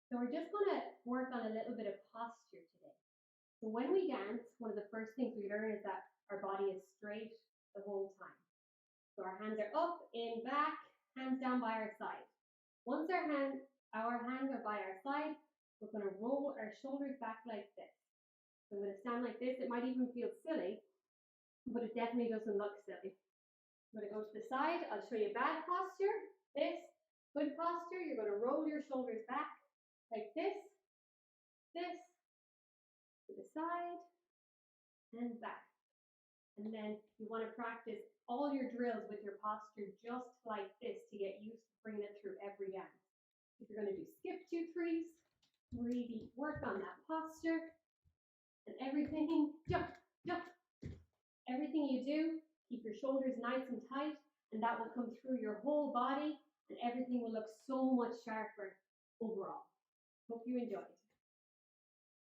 So we're just going to work on a little bit of posture today. So when we dance, one of the first things we learn is that our body is straight the whole time. So our hands are up, in, back, hands down by our side. Once our hands are by our side, we're going to roll our shoulders back like this. So I'm going to stand like this. It might even feel silly, but it definitely doesn't look silly. I'm going to go to the side. I'll show you bad posture. This, good posture. You're going to roll your shoulders back like this, to the side, and back. And then you want to practice all your drills with your posture just like this to get used to bringing it through every dance. If you're going to do skip 2 3s, really work on that posture and everything. Jump, jump. Everything you do, keep your shoulders nice and tight, and that will come through your whole body, and everything will look so much sharper overall. Hope you enjoyed.